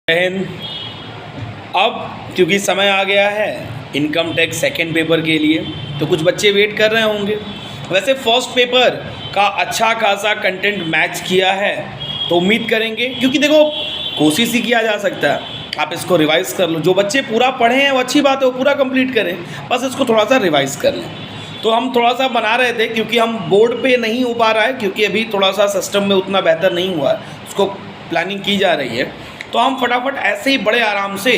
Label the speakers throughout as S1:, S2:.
S1: जय हिंद। अब क्योंकि समय आ गया है इनकम टैक्स सेकेंड पेपर के लिए, तो कुछ बच्चे वेट कर रहे होंगे। वैसे फर्स्ट पेपर का अच्छा खासा कंटेंट मैच किया है, तो उम्मीद करेंगे, क्योंकि देखो कोशिश ही किया जा सकता है, आप इसको रिवाइज कर लो। जो बच्चे पूरा पढ़े हैं वो अच्छी बात है, वो पूरा कंप्लीट करें, बस इसको थोड़ा सा रिवाइज कर लें। तो हम थोड़ा सा बना रहे थे, क्योंकि हम बोर्ड पे नहीं हो पा रहा है, क्योंकि अभी थोड़ा सा सिस्टम में उतना बेहतर नहीं हुआ है, उसको प्लानिंग की जा रही है। तो हम फटाफट ऐसे ही बड़े आराम से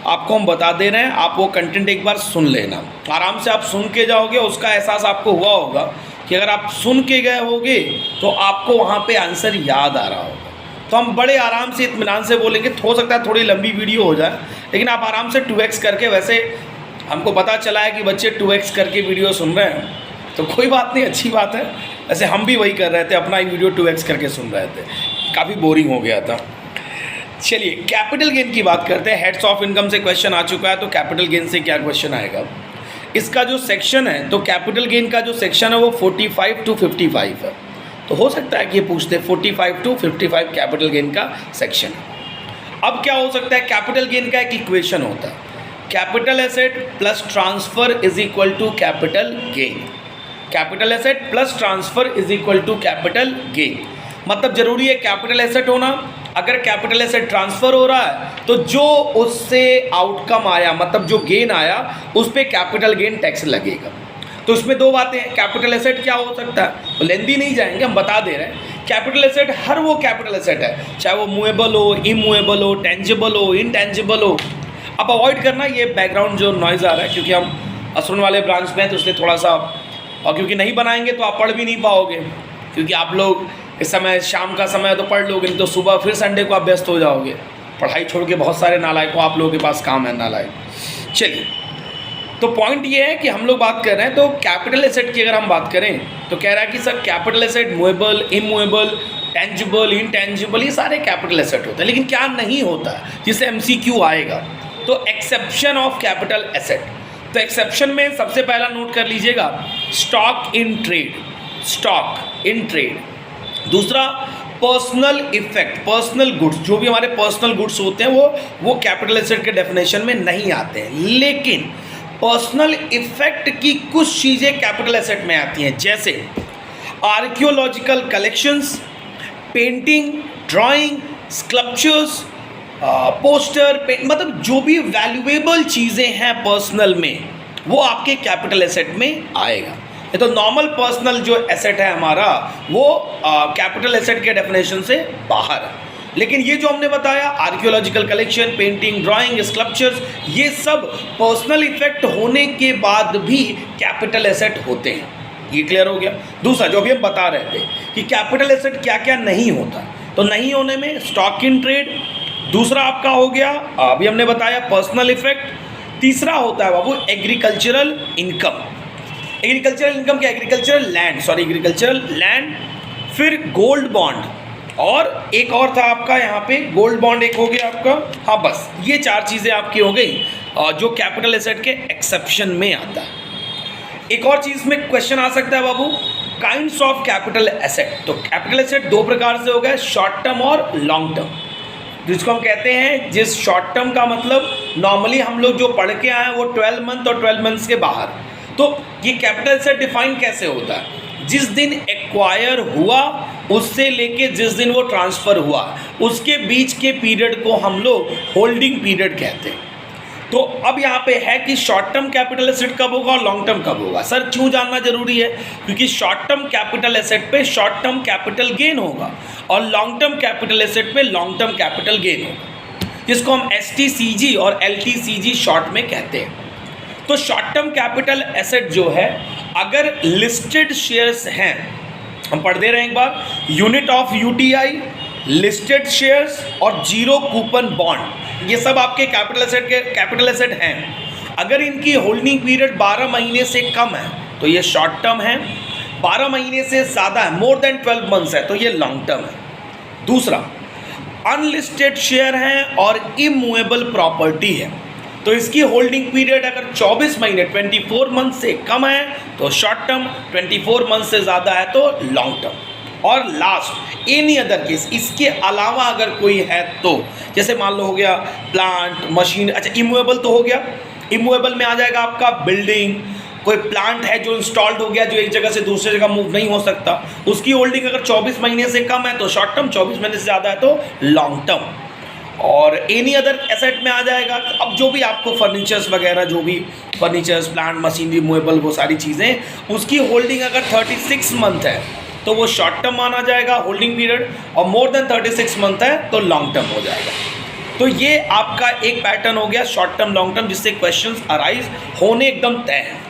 S1: आपको हम बता दे रहे हैं, आप वो कंटेंट एक बार सुन लेना। आराम से आप सुन के जाओगे, उसका एहसास आपको हुआ होगा कि अगर आप सुन के गए होगे तो आपको वहाँ पे आंसर याद आ रहा होगा। तो हम बड़े आराम से इत्मीनान से बोलेंगे। हो सकता है थोड़ी लंबी वीडियो हो जाए, लेकिन आप आराम से 2x करके, वैसे हमको पता चला है कि बच्चे 2x करके वीडियो सुन रहे हैं, तो कोई बात नहीं, अच्छी बात है। वैसे हम भी वही कर रहे थे, अपना ही वीडियो 2x करके सुन रहे थे, काफ़ी बोरिंग हो गया था। चलिए कैपिटल गेन की बात करते हैं। हेड्स ऑफ इनकम से क्वेश्चन आ चुका है, तो कैपिटल गेन से क्या क्वेश्चन आएगा। इसका जो सेक्शन है, तो कैपिटल गेन का जो सेक्शन है वो 45 to 55 है। तो हो सकता है कि ये पूछते 45 to 55 कैपिटल गेन का सेक्शन। अब क्या हो सकता है, कैपिटल गेन का एक इक्वेशन होता है, capital asset plus transfer is equal to capital gain. Capital asset plus transfer is equal to capital gain. मतलब जरूरी है कैपिटल एसेट होना। अगर कैपिटल एसेट ट्रांसफ़र हो रहा है तो जो उससे आउटकम आया, मतलब जो गेन आया, उस पर कैपिटल गेन टैक्स लगेगा। तो इसमें दो बातें हैं, कैपिटल एसेट क्या हो सकता है, तो लेंदी नहीं जाएंगे, हम बता दे रहे हैं। कैपिटल एसेट हर वो कैपिटल एसेट है, चाहे वो मूवेबल हो, इमूवेबल हो, टेंजिबल हो, इनटेंजिबल हो। अब अवॉइड करना ये बैकग्राउंड जो नॉइज़ आ रहा है, क्योंकि हम असुरन वाले ब्रांच में हैं, तो इसलिए थोड़ा सा, और क्योंकि नहीं बनाएंगे तो आप पढ़ भी नहीं पाओगे, क्योंकि आप लोग इस समय शाम का समय है तो पढ़ लोगे, नहीं तो सुबह फिर संडे को आप व्यस्त हो जाओगे। पढ़ाई छोड़ के बहुत सारे नालायकों आप लोगों के पास काम है, नालायक। चलिए, तो पॉइंट ये है कि हम लोग बात कर रहे हैं, तो कैपिटल एसेट की अगर हम बात करें तो कह रहा है कि sir capital asset movable, immovable, tangible, intangible, ये सारे कैपिटल एसेट होते हैं। लेकिन क्या नहीं होता, जिससे MCQ आएगा, तो एक्सेप्शन ऑफ कैपिटल एसेट। तो एक्सेप्शन में सबसे पहला नोट कर लीजिएगा, stock in trade, stock in trade. दूसरा पर्सनल इफेक्ट, पर्सनल गुड्स, जो भी हमारे पर्सनल गुड्स होते हैं वो कैपिटल एसेट के डेफिनेशन में नहीं आते हैं। लेकिन पर्सनल इफेक्ट की कुछ चीज़ें कैपिटल एसेट में आती हैं, जैसे archaeological collections, painting, drawing, sculptures, poster, मतलब जो भी वैल्यूएबल चीज़ें हैं पर्सनल में, वो आपके कैपिटल एसेट में आएगा। ये तो नॉर्मल पर्सनल जो एसेट है हमारा, वो कैपिटल एसेट के डेफिनेशन से बाहर है। लेकिन ये जो हमने बताया, archaeological collection, painting, drawing, sculptures, ये सब पर्सनल इफेक्ट होने के बाद भी कैपिटल एसेट होते हैं। ये क्लियर हो गया। दूसरा जो भी हम बता रहे थे कि कैपिटल एसेट क्या क्या नहीं होता, तो नहीं होने में स्टॉक इन ट्रेड, दूसरा आपका हो गया अभी हमने बताया पर्सनल इफेक्ट, तीसरा होता है बाबू एग्रीकल्चरल इनकम। एग्रीकल्चरल इनकम क्या, agricultural land, sorry agricultural land, फिर गोल्ड बॉन्ड, और एक और था आपका यहाँ पे गोल्ड बॉन्ड, एक हो गया आपका। हाँ, बस ये चार चीज़ें आपकी हो गई जो कैपिटल एसेट के एक्सेप्शन में आता है। एक और चीज़ में क्वेश्चन आ सकता है बाबू, काइंड्स ऑफ कैपिटल एसेट। तो कैपिटल एसेट दो प्रकार से हो गया, शॉर्ट टर्म और लॉन्ग टर्म, जिसको हम कहते हैं, जिस शॉर्ट टर्म का मतलब नॉर्मली हम लोग जो पढ़ के आए हैं वो 12 मंथ और 12 मंथ्स के बाहर। तो ये कैपिटल एसेट डिफाइन कैसे होता है, जिस दिन एक्वायर हुआ उससे लेके जिस दिन वो ट्रांसफ़र हुआ, उसके बीच के पीरियड को हम लोग होल्डिंग पीरियड कहते हैं। तो अब यहाँ पे है कि शॉर्ट टर्म कैपिटल एसेट कब होगा और लॉन्ग टर्म कब होगा। सर क्यों जानना जरूरी है, क्योंकि शॉर्ट टर्म कैपिटल एसेट पे शॉर्ट टर्म कैपिटल गेन होगा और लॉन्ग टर्म कैपिटल एसेट पे लॉन्ग टर्म कैपिटल गेन होगा, जिसको हम STCG और LTCG शॉर्ट में कहते हैं। तो शॉर्ट टर्म कैपिटल एसेट जो है, अगर लिस्टेड शेयर्स हैं, हम पढ़ दे रहे हैं एक बार, unit of UTI, listed shares और जीरो कूपन बॉन्ड, ये सब आपके कैपिटल एसेट हैं। अगर इनकी होल्डिंग पीरियड 12 महीने से कम है तो ये शॉर्ट टर्म है, 12 महीने से ज़्यादा है, मोर देन 12 मंथ्स है, तो ये लॉन्ग टर्म है। दूसरा, अनलिस्टेड शेयर हैं और इमूवेबल प्रॉपर्टी है, तो इसकी होल्डिंग पीरियड अगर 24 महीने 24 मंथ से कम है तो शॉर्ट टर्म, 24 मंथ से ज़्यादा है तो लॉन्ग टर्म। और लास्ट एनी अदर केस, इसके अलावा अगर कोई है तो, जैसे मान लो हो गया प्लांट मशीन, अच्छा इमूवेबल तो हो गया, इमूवेबल में आ जाएगा आपका बिल्डिंग, कोई प्लांट है जो इंस्टॉल्ड हो गया जो एक जगह से दूसरी जगह मूव नहीं हो सकता, उसकी होल्डिंग अगर 24 महीने से कम है तो शॉर्ट टर्म, 24 महीने से ज़्यादा है तो लॉन्ग टर्म। और एनी अदर एसेट में आ जाएगा अब जो भी आपको फर्नीचर्स वगैरह, जो भी फर्नीचर्स प्लांट मशीनरी मूवेबल वो सारी चीज़ें, उसकी होल्डिंग अगर 36 मंथ है तो वो शॉर्ट टर्म माना जाएगा होल्डिंग पीरियड, और मोर देन 36 मंथ है तो लॉन्ग टर्म हो जाएगा। तो ये आपका एक पैटर्न हो गया शॉर्ट टर्म लॉन्ग टर्म, जिससे क्वेश्चंस अराइज होने एकदम तय है।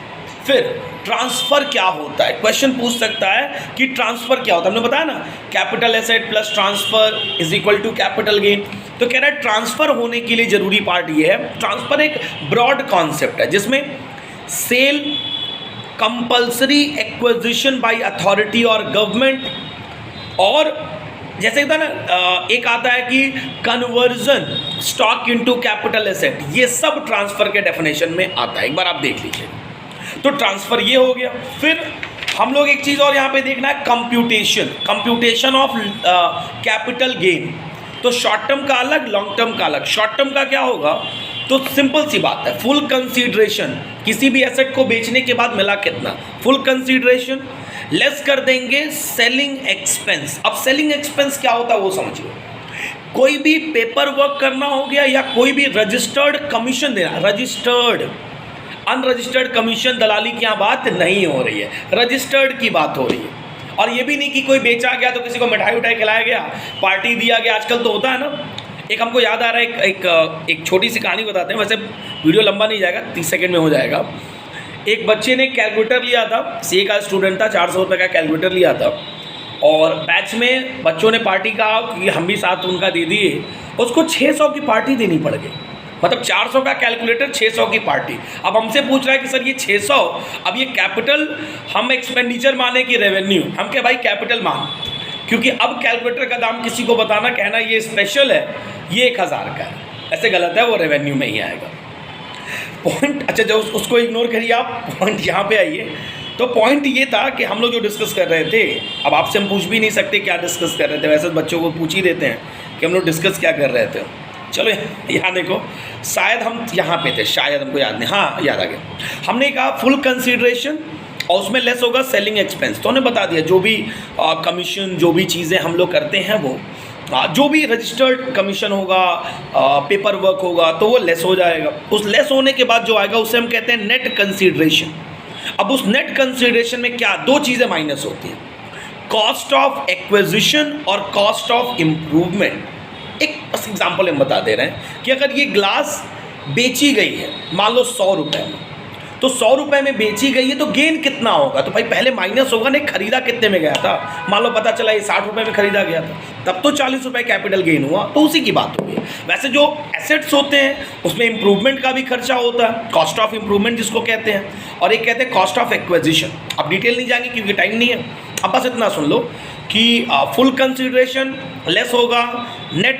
S1: फिर ट्रांसफर क्या होता है, क्वेश्चन पूछ सकता है कि ट्रांसफर क्या होता है। हमने बताया ना capital asset plus transfer is equal to capital gain. तो कह रहा है ट्रांसफर होने के लिए जरूरी पार्ट ये है, ट्रांसफर एक ब्रॉड कॉन्सेप्ट है जिसमें sale, compulsory acquisition by authority और गवर्नमेंट, और जैसे था ना एक आता है कि conversion stock into capital asset, ये सब ट्रांसफर के डेफिनेशन में आता है, एक बार आप देख लीजिए। तो ट्रांसफर ये हो गया। फिर हम लोग एक चीज़ और यहाँ पे देखना है, कंप्यूटेशन ऑफ कैपिटल गेन। तो शॉर्ट टर्म का अलग, लॉन्ग टर्म का अलग। शॉर्ट टर्म का क्या होगा, तो सिंपल सी बात है, फुल कंसीडरेशन, किसी भी एसेट को बेचने के बाद मिला कितना, फुल कंसीडरेशन लेस कर देंगे सेलिंग एक्सपेंस। अब सेलिंग एक्सपेंस क्या होता है वो समझिए, कोई भी पेपर वर्क करना हो गया या कोई भी रजिस्टर्ड कमीशन देना, रजिस्टर्ड, अनरजिस्टर्ड कमीशन दलाली की यहाँ बात नहीं हो रही है, रजिस्टर्ड की बात हो रही है। और ये भी नहीं कि कोई बेचा गया तो किसी को मिठाई उठाई खिलाया गया, पार्टी दिया गया, आजकल तो होता है ना। एक हमको याद आ रहा है, एक छोटी सी कहानी बताते हैं, वैसे वीडियो लंबा नहीं जाएगा, 30 सेकंड में हो जाएगा। एक बच्चे ने कैलकुलेटर लिया था, सीए का स्टूडेंट था, 400 रुपये का कैलकुलेटर लिया था, और बैच में बच्चों ने पार्टी कहा कि हम भी साथ उनका दे दिए, उसको 600 की पार्टी देनी पड़ गई। मतलब 400 का कैलकुलेटर, 600 की पार्टी। अब हमसे पूछ रहा है कि सर ये 600, अब ये कैपिटल हम एक्सपेंडिचर माने कि रेवेन्यू, हम क्या भाई कैपिटल मान, क्योंकि अब कैलकुलेटर का दाम किसी को बताना, कहना ये स्पेशल है, ये 1000 का है, ऐसे गलत है, वो रेवेन्यू में ही आएगा। पॉइंट, अच्छा जब उसको इग्नोर करिए आप, पॉइंट यहाँ पे आइए। तो पॉइंट ये था कि हम लोग जो डिस्कस कर रहे थे, अब आपसे हम पूछ भी नहीं सकते क्या डिस्कस कर रहे थे, वैसे बच्चों को पूछ ही देते हैं कि हम लोग डिस्कस क्या कर रहे थे। चलो यहाँ देखो, शायद हम यहाँ पे थे, शायद हमको याद नहीं, हाँ याद आ गया। हमने कहा फुल कंसीडरेशन और उसमें लेस होगा सेलिंग एक्सपेंस, तो हमने बता दिया जो भी कमीशन, जो भी चीज़ें हम लोग करते हैं वो जो भी रजिस्टर्ड कमीशन होगा, पेपर वर्क होगा, तो वो लेस हो जाएगा। उस लेस होने के बाद जो आएगा उसे हम कहते हैं नेट कंसीडरेशन। अब उस नेट कंसीडरेशन में क्या, दो चीज़ें माइनस होती हैं, कॉस्ट ऑफ एक्विजिशन और कॉस्ट ऑफ इम्प्रूवमेंट। एक बस एग्जाम्पल हम बता दे रहे हैं कि अगर ये ग्लास बेची गई है मान लो 100 रुपये में, तो 100 रुपये में बेची गई है तो गेन कितना होगा, तो भाई पहले माइनस होगा नहीं, खरीदा कितने में गया था, मान लो पता चला ये 60 रुपये में खरीदा गया था, तब तो 40 रुपये कैपिटल गेन हुआ, तो उसी की बात होगी। वैसे जो एसेट्स होते हैं उसमें इंप्रूवमेंट का भी खर्चा होता है, कॉस्ट ऑफ इंप्रूवमेंट जिसको कहते हैं, और एक कहते हैं कॉस्ट ऑफ एक्विजिशन। अब डिटेल नहीं जाएंगे क्योंकि टाइम नहीं है, अब बस इतना सुन लो कि फुल कंसिडरेशन लेस होगा नेट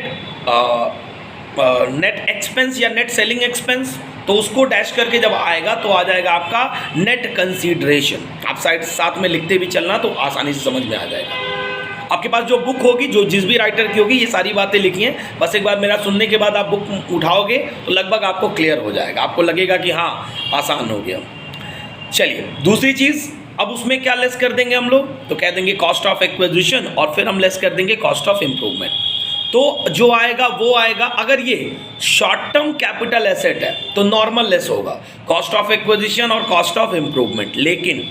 S1: एक्सपेंस या नेट सेलिंग एक्सपेंस, तो उसको डैश करके जब आएगा तो आ जाएगा आपका नेट कंसीडरेशन। आप साथ में लिखते भी चलना तो आसानी से समझ में आ जाएगा। आपके पास जो बुक होगी, जो जिस भी राइटर की होगी, ये सारी बातें लिखी हैं, बस एक बार मेरा सुनने के बाद आप बुक उठाओगे तो लगभग आपको क्लियर हो जाएगा, आपको लगेगा कि हाँ आसान हो गया। चलिए दूसरी चीज़, अब उसमें क्या लेस कर देंगे हम लोग, तो कह देंगे कॉस्ट ऑफ एक्विजिशन और फिर हम लेस कर देंगे कॉस्ट ऑफ इम्प्रूवमेंट। तो जो आएगा वो आएगा, अगर ये शॉर्ट टर्म कैपिटल एसेट है तो नॉर्मल लेस होगा कॉस्ट ऑफ एक्विजिशन और कॉस्ट ऑफ इम्प्रूवमेंट, लेकिन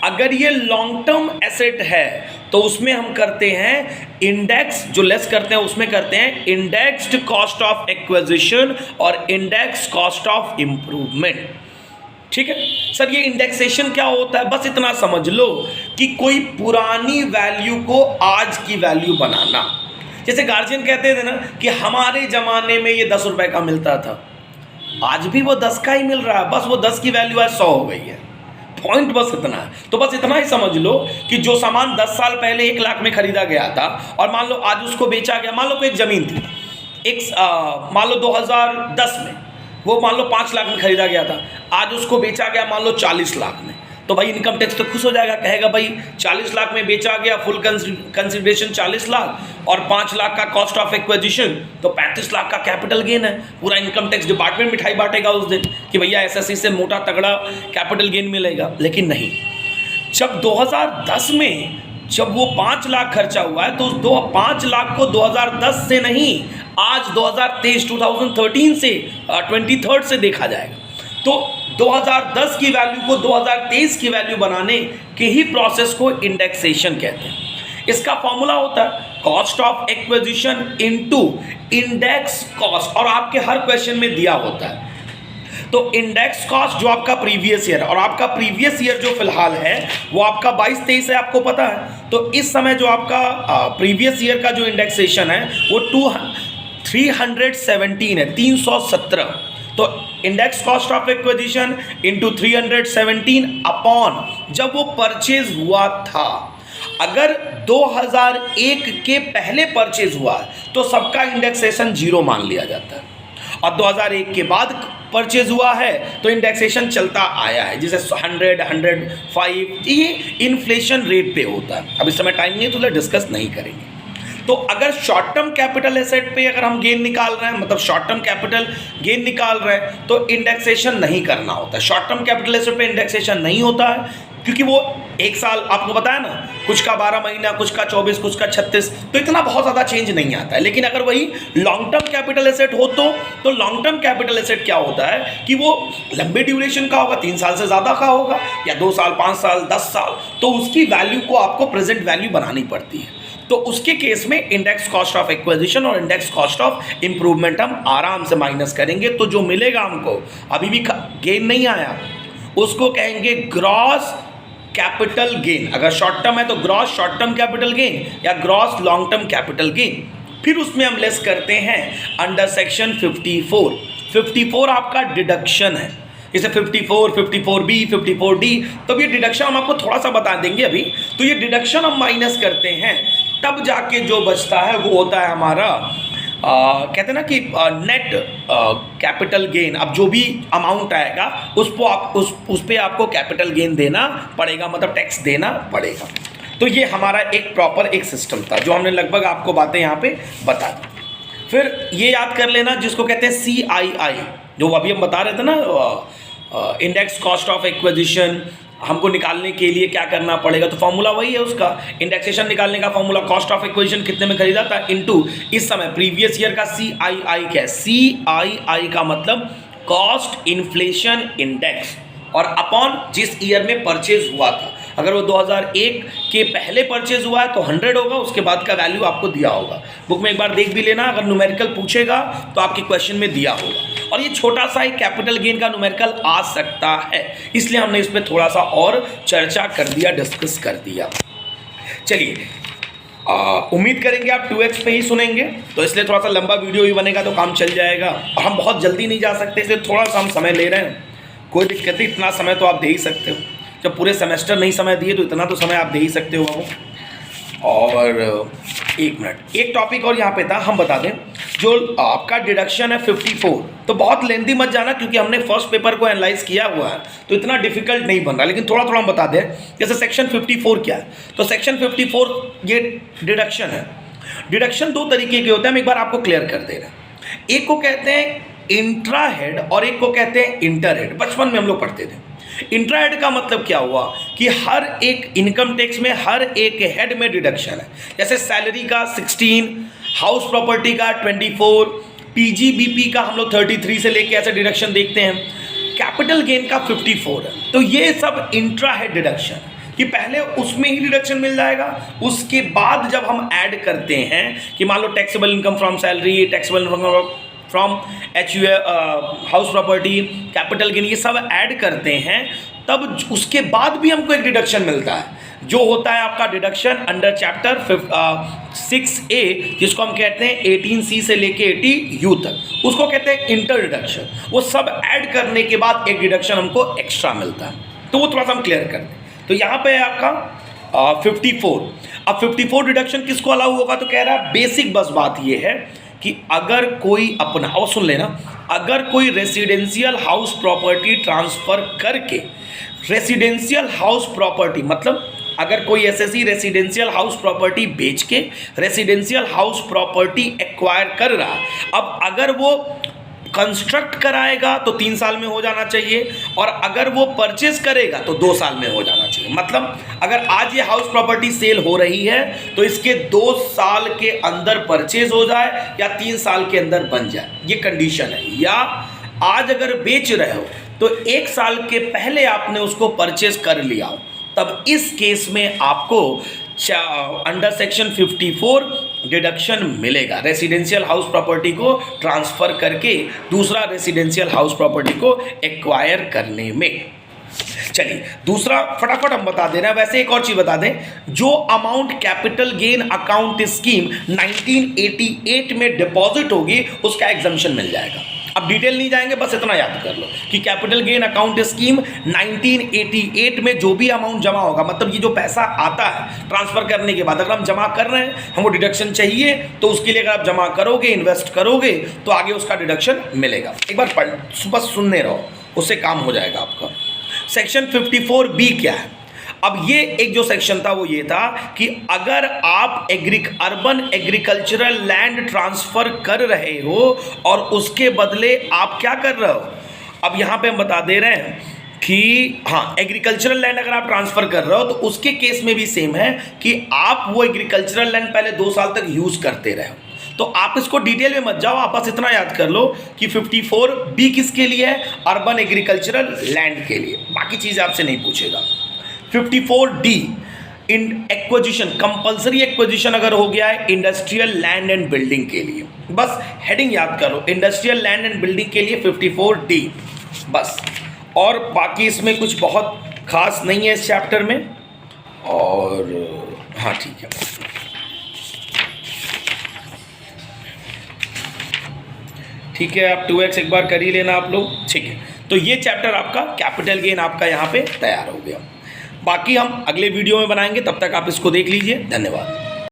S1: अगर ये लॉन्ग टर्म एसेट है तो उसमें हम करते हैं इंडेक्स, जो लेस करते हैं उसमें करते हैं इंडेक्स्ड कॉस्ट ऑफ एक्विजिशन और इंडेक्स कॉस्ट ऑफ इम्प्रूवमेंट। ठीक है सर, ये इंडेक्सेशन क्या होता है, बस इतना समझ लो कि कोई पुरानी वैल्यू को आज की वैल्यू बनाना। जैसे गार्जियन कहते थे ना कि हमारे ज़माने में ये 10 रुपए का मिलता था, आज भी वो 10 का ही मिल रहा है, बस वो 10 की वैल्यू आज 100 हो गई है। पॉइंट बस इतना है। तो बस इतना ही समझ लो कि जो सामान 10 साल पहले 1 लाख में खरीदा गया था और मान लो आज उसको बेचा गया, मान लो कोई एक ज़मीन थी, मान लो 2010 में वो मान लो 5 लाख में खरीदा गया था, आज उसको बेचा गया मान लो 40 लाख में, तो भाई इनकम टैक्स तो खुश हो जाएगा, कहेगा भाई 40 लाख में बेचा गया, फुल कंसिडरेशन 40 लाख और 5 लाख का कॉस्ट ऑफ एक्विजिशन, तो 35 लाख का कैपिटल गेन है। पूरा इनकम टैक्स डिपार्टमेंट मिठाई बांटेगा उस दिन कि भैया एसएससी से मोटा तगड़ा कैपिटल गेन मिलेगा। लेकिन नहीं, जब 2010 में जब वो 5 लाख खर्चा हुआ है तो उस 5 लाख को 2010 से नहीं, आज 2013 से 23 से देखा जाएगा। तो 2010 की वैल्यू को 2023 की वैल्यू बनाने के ही प्रोसेस को इंडेक्सेशन कहते हैं। इसका फॉर्मूला होता है cost of acquisition into index cost, और आपके हर क्वेश्चन में दिया होता है। तो इंडेक्स कॉस्ट जो आपका प्रीवियस ईयर, और आपका प्रीवियस ईयर जो फिलहाल है वो आपका 22-23 है, आपको पता है। तो इस समय जो आपका प्रीवियस ईयर का जो इंडेक्सेशन है वो 317 है, 317। तो index cost of acquisition into 317 upon जब वो परचेज हुआ था। अगर 2001 के पहले परचेज हुआ तो सबका इंडेक्सेशन 0 मान लिया जाता है, और 2001 के बाद परचेज हुआ है तो इंडेक्सेशन चलता आया है, जैसे 100, 105, ये इन्फ्लेशन रेट पे होता है। अब इस समय टाइम नहीं है तो डिस्कस नहीं करेंगे। तो अगर शॉर्ट टर्म कैपिटल एसेट पे अगर हम गेन निकाल रहे हैं, मतलब शॉर्ट टर्म कैपिटल गेन निकाल रहे हैं, तो इंडेक्सेशन नहीं करना होता। शॉर्ट टर्म कैपिटल एसेट पे इंडेक्सेशन नहीं होता है, क्योंकि वो एक साल आपको बताया ना, कुछ का 12 महीना, कुछ का 24, कुछ का 36, तो इतना बहुत ज़्यादा चेंज नहीं आता है। लेकिन अगर वही लॉन्ग टर्म कैपिटल एसेट हो तो लॉन्ग टर्म कैपिटल एसेट क्या होता है कि वो लंबे ड्यूरेशन का होगा, 3 साल से ज़्यादा का होगा, या 2 साल, 5 साल, 10 साल, तो उसकी वैल्यू को आपको प्रेजेंट वैल्यू बनानी पड़ती है। तो उसके केस में इंडेक्स कॉस्ट ऑफ एक्विजिशन और इंडेक्स कॉस्ट ऑफ इंप्रूवमेंट हम आराम से माइनस करेंगे, तो जो मिलेगा हमको, अभी भी गेन नहीं आया, उसको कहेंगे ग्रॉस कैपिटल गेन। अगर शॉर्ट टर्म है तो gross short term capital gain या gross long term capital gain. फिर उसमें हम लेस करते हैं अंडर सेक्शन 54। 54 आपका डिडक्शन है, जैसे 54, 54B, 54D। तब ये डिडक्शन हम आपको थोड़ा सा बता देंगे अभी। तो ये डिडक्शन हम माइनस करते हैं, तब जाके जो बचता है वो होता है हमारा कहते हैं ना कि नेट कैपिटल गेन। अब जो भी अमाउंट आएगा उस पे आपको कैपिटल गेन देना पड़ेगा, मतलब टैक्स देना पड़ेगा। तो ये हमारा एक प्रॉपर एक सिस्टम था जो हमने लगभग आपको बातें यहाँ पे बता दी। फिर ये याद कर लेना जिसको कहते हैं CII, जो अभी हम बता रहे थे ना, इंडेक्स कॉस्ट ऑफ एक्विजिशन हमको निकालने के लिए क्या करना पड़ेगा, तो फॉर्मूला वही है उसका। इंडेक्सेशन निकालने का फॉर्मूला कॉस्ट ऑफ एक्विजिशन कितने में खरीदा था इनटू इस समय प्रीवियस ईयर का CII क्या है। CII का मतलब कॉस्ट इन्फ्लेशन इंडेक्स, और अपॉन जिस ईयर में परचेज हुआ था। अगर वो 2001 के पहले परचेज हुआ है तो 100 होगा, उसके बाद का वैल्यू आपको दिया होगा। बुक में एक बार देख भी लेना, अगर न्यूमेरिकल पूछेगा तो आपके क्वेश्चन में दिया होगा। और ये छोटा सा एक कैपिटल गेन का न्यूमेरिकल आ सकता है, इसलिए हमने इस पर थोड़ा सा और चर्चा कर दिया, डिस्कस कर दिया। चलिए, उम्मीद करेंगे आप 2x पे ही सुनेंगे, तो इसलिए थोड़ा सा लंबा वीडियो ही बनेगा तो काम चल जाएगा। और हम बहुत जल्दी नहीं जा सकते, इसलिए थोड़ा सा हम समय ले रहे हैं। कोई दिक्कत नहीं, इतना समय तो आप दे ही सकते हो। जब पूरे सेमेस्टर नहीं समय दिए तो इतना तो समय आप दे ही सकते हो बाबू। और एक मिनट, एक टॉपिक और यहाँ पे था, हम बता दें जो आपका डिडक्शन है 54, तो बहुत लेंथी मत जाना क्योंकि हमने फर्स्ट पेपर को एनालाइज किया हुआ है तो इतना डिफिकल्ट नहीं बन रहा, लेकिन थोड़ा थोड़ा हम बता दें। जैसे सेक्शन 54 क्या है, तो सेक्शन 54 ये डिडक्शन है। डिडक्शन 2 तरीके के होते हैं, हम एक बार आपको क्लियर कर दे रहे हैं। एक को कहते हैं इंट्रा हेड और एक को कहते हैं इंटर हेड। बचपन में हम लोग पढ़ते थे। इंट्रा हेड का मतलब क्या हुआ कि हर एक इनकम टैक्स में हर एक हेड में डिडक्शन है। जैसे सैलरी का 16, हाउस प्रॉपर्टी का 24, PGBP का हम लोग 33 से लेके ऐसे डिडक्शन देखते हैं, कैपिटल गेन का 54 है। तो ये सब इंट्रा हेड डिडक्शन कि पहले उसमें ही डिडक्शन मिल जाएगा, उसके बाद जब हम ऐड करते हैं कि मान लो taxable income from salary, taxable income from house property, capital gain, ये सब ऐड करते हैं, तब उसके बाद भी हमको एक डिडक्शन मिलता है जो होता है आपका डिडक्शन अंडर चैप्टर 6A, जिसको हम कहते हैं 18C से लेके 80U तक, उसको कहते हैं इंटर डिडक्शन। वो सब ऐड करने के बाद एक डिडक्शन हमको एक्स्ट्रा मिलता है, तो वो थोड़ा सा हम क्लियर कर दें। तो यहाँ पे है आपका 54। अब 54 डिडक्शन किसको अलाउ होगा, तो कह रहा है बेसिक बस बात ये है कि अगर कोई अपना, और सुन लेना, अगर कोई रेसिडेंशियल हाउस प्रॉपर्टी ट्रांसफ़र करके, रेसिडेंशियल हाउस प्रॉपर्टी मतलब अगर कोई एसएससी रेसिडेंशियल हाउस प्रॉपर्टी बेच के रेसिडेंशियल हाउस प्रॉपर्टी एक्वायर कर रहा, अब अगर वो कंस्ट्रक्ट कराएगा तो 3 साल में हो जाना चाहिए, और अगर वो परचेज करेगा तो 2 साल में हो जाना चाहिए। मतलब अगर आज ये हाउस प्रॉपर्टी सेल हो रही है तो इसके 2 साल के अंदर परचेज हो जाए या 3 साल के अंदर बन जाए, ये कंडीशन है। या आज अगर बेच रहे हो तो 1 साल के पहले आपने उसको परचेज कर लिया हो, तब इस केस में आपको अंडर सेक्शन 54 डिडक्शन मिलेगा, रेसिडेंशियल हाउस प्रॉपर्टी को ट्रांसफ़र करके दूसरा रेसिडेंशियल हाउस प्रॉपर्टी को एक्वायर करने में। चलिए दूसरा फटाफट हम बता दे रहे हैं। वैसे एक और चीज़ बता दें, जो amount capital gain account scheme 1988 में डिपॉजिट होगी उसका एग्जम्पशन मिल जाएगा। अब डिटेल नहीं जाएंगे, बस इतना याद कर लो कि कैपिटल गेन अकाउंट स्कीम 1988 में जो भी अमाउंट जमा होगा, मतलब ये जो पैसा आता है ट्रांसफ़र करने के बाद, अगर हम जमा कर रहे हैं, हमको डिडक्शन चाहिए, तो उसके लिए अगर आप जमा करोगे, इन्वेस्ट करोगे, तो आगे उसका डिडक्शन मिलेगा। एक बार पढ़, बस सुनने रहो, उससे काम हो जाएगा आपका। सेक्शन 54B क्या है? अब ये एक जो सेक्शन था वो ये था कि अगर आप अर्बन एग्रीकल्चरल लैंड ट्रांसफ़र कर रहे हो और उसके बदले आप क्या कर रहे हो, अब यहाँ पे हम बता दे रहे हैं कि हाँ, एग्रीकल्चरल लैंड अगर आप ट्रांसफ़र कर रहे हो तो उसके केस में भी सेम है कि आप वो एग्रीकल्चरल लैंड पहले 2 साल तक यूज़ करते रहे हो। तो आप इसको डिटेल में मत जाओ, आप बस इतना याद कर लो कि 54B किसके लिए है? अर्बन एग्रीकल्चरल लैंड के लिए, बाकी चीज़ आपसे नहीं पूछेगा। 54D इन एक्विजिशन, कंपल्सरी एक्विजिशन अगर हो गया है इंडस्ट्रियल लैंड एंड बिल्डिंग के लिए, बस हेडिंग याद करो, इंडस्ट्रियल लैंड एंड बिल्डिंग के लिए 54D बस, और बाकी इसमें कुछ बहुत खास नहीं है इस चैप्टर में। और हाँ ठीक है, ठीक है, आप 2x एक बार कर ही लेना आप लोग, ठीक है। तो ये चैप्टर आपका कैपिटल गेन आपका यहाँ पे तैयार हो गया। बाकी हम अगले वीडियो में बनाएंगे, तब तक आप इसको देख लीजिए। धन्यवाद।